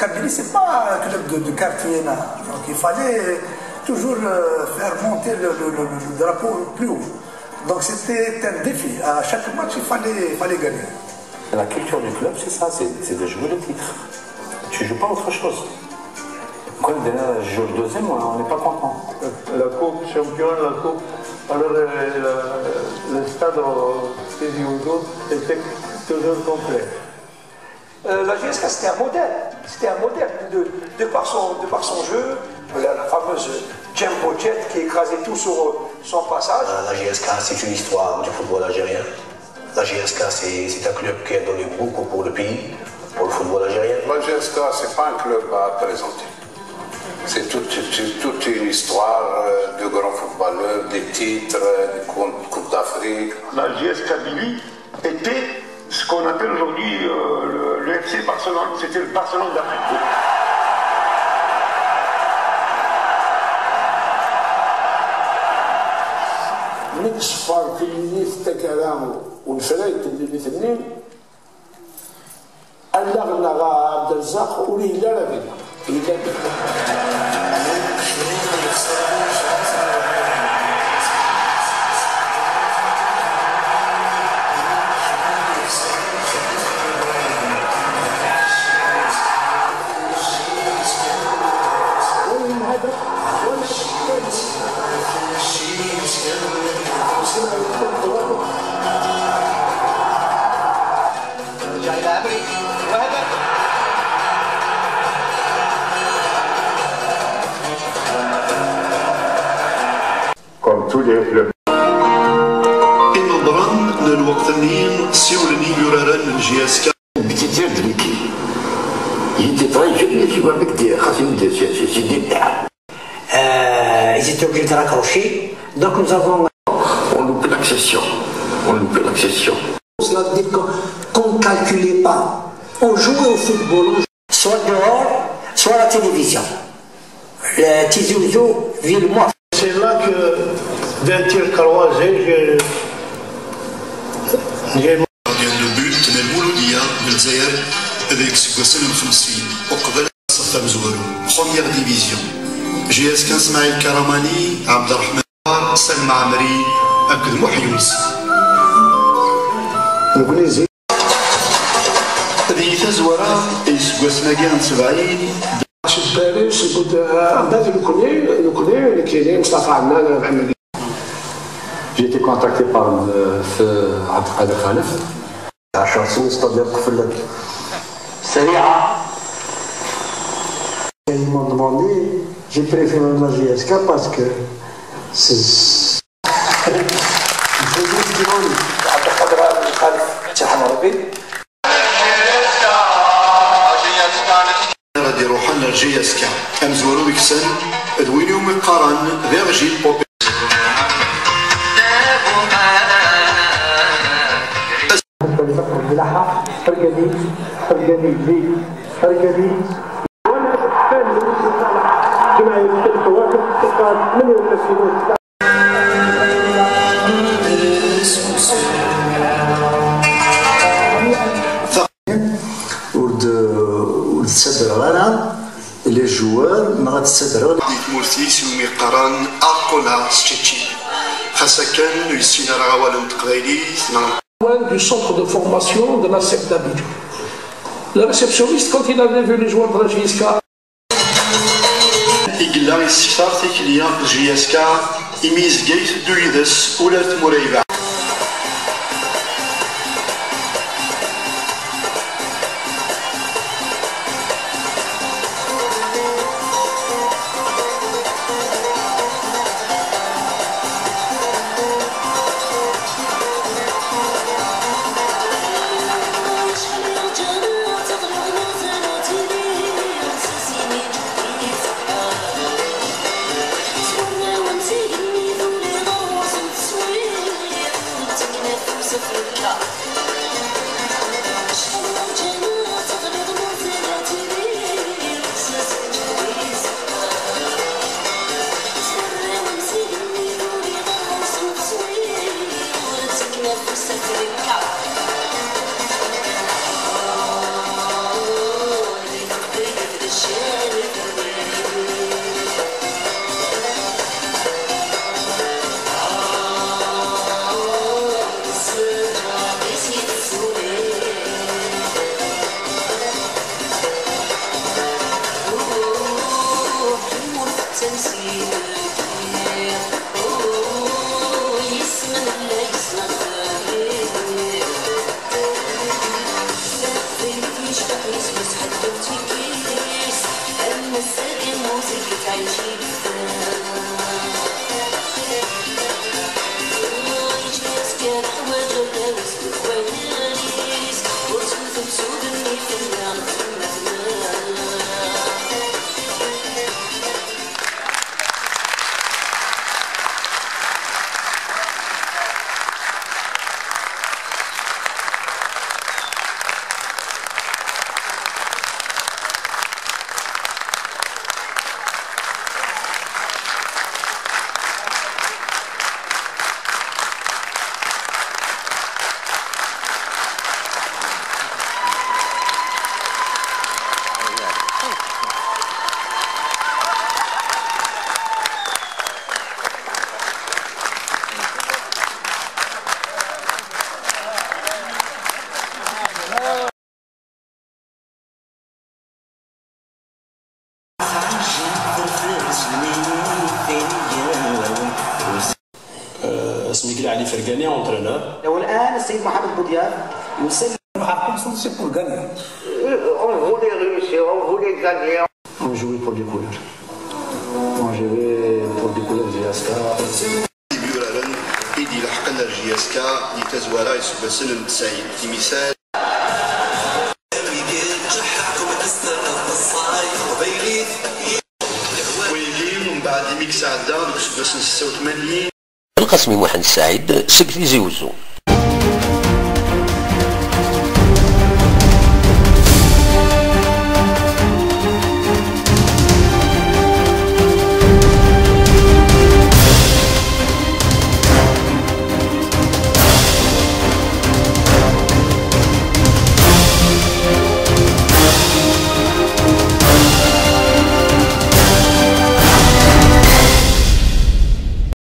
Kabylie, c'est pas un club de quartier là. Donc il fallait toujours faire monter le drapeau plus haut. Donc c'était un défi. À chaque match, il fallait gagner. La culture du club, c'est ça, c'est de jouer le titre. Tu ne joues pas autre chose. Quand on joue le deuxième, on n'est pas content. La Coupe champion, la Coupe. Alors le stade était toujours complet. La GSK c'était un modèle. C'était un modèle de par son jeu. La fameuse Jumbo Jet qui écrasait tout sur son passage. La GSK, c'est une histoire du football algérien. La GSK, c'est un club qui a donné beaucoup pour le pays, pour le football algérien. La GSK, ce n'est pas un club à présenter. C'est toute une histoire de grands footballeurs, des titres, des Coupes d'Afrique. La GS Kabylie était ce qu'on appelle aujourd'hui le FC Barcelone. C'était le Barcelone d'Afrique. من صفار في اللي استكلام ونشريت اللي الاثنين ألغنا عبد الرزاق وليلى لا بينا Comme tous les clubs. النظران للوقتنين سيولني يراران من جياسكا بتيتير دليكي يدي طريق اللي كيقول لك دير خاصني ندير شي دير تاع ils étaient obligés de raccrocher. Donc nous avons on loupe l'accession. Cela veut dire qu'on ne calculait pas. On jouait au football, soit dehors, soit à la télévision. Le Tizi Ouzou vit le mois. C'est là que d'un tir croisé, j'ai ديال لو بوت من المولوديه من الجزائر هذيك سنه 50 وقبل صفا مزوارو بروميير ديفيزيون GSK اسماعيل كرماني عبد الرحمن سلمى عمري اكد محي يونس الانجليزي هذه تزوره يسقسنا كان 70 شد باريس يقول عندها نكوني اللي كاينين مصطفى عنان محمد. J'ai été contacté par le feu Abdelkader Khalef. عشان سنين استاد قفلت. سريعة. Ils m'ont demandé, j'ai préféré la GSK parce que c'est. Abdelkader Khalef تحمل ربي. غادي يروحوا لنا GSK امزورو ديك السن دوين يوم يقارن فيرجيل بوبي les joueurs ما غتستدعوا مورتيس يوم يقارن اقولا ستشيتشي خاصة كان يسينا راه والو تقبايلي Du centre de formation de la SEC d'Abidjan. Le réceptionniste, quand il avait vu les joueurs de la GSK, يقول لها يستفسر تيكليا GSK يميز جيت دويدس ولا مريبع اسمي علي فرقاني انترينور. والان السيد محمد بودياب يسلم. C'est pour gagner. On voulait réussir, on voulait gagner. On jouait pour des couleurs. On jouait pour des couleurs GSK. إيدي لحقنا الجياسكا يتزوالا يسوى سنة سعيد مثال ويلي ومن بعد ميكس عدا يسوى سنة 86. القاسمي محمد السعيد سكتي زيوزو.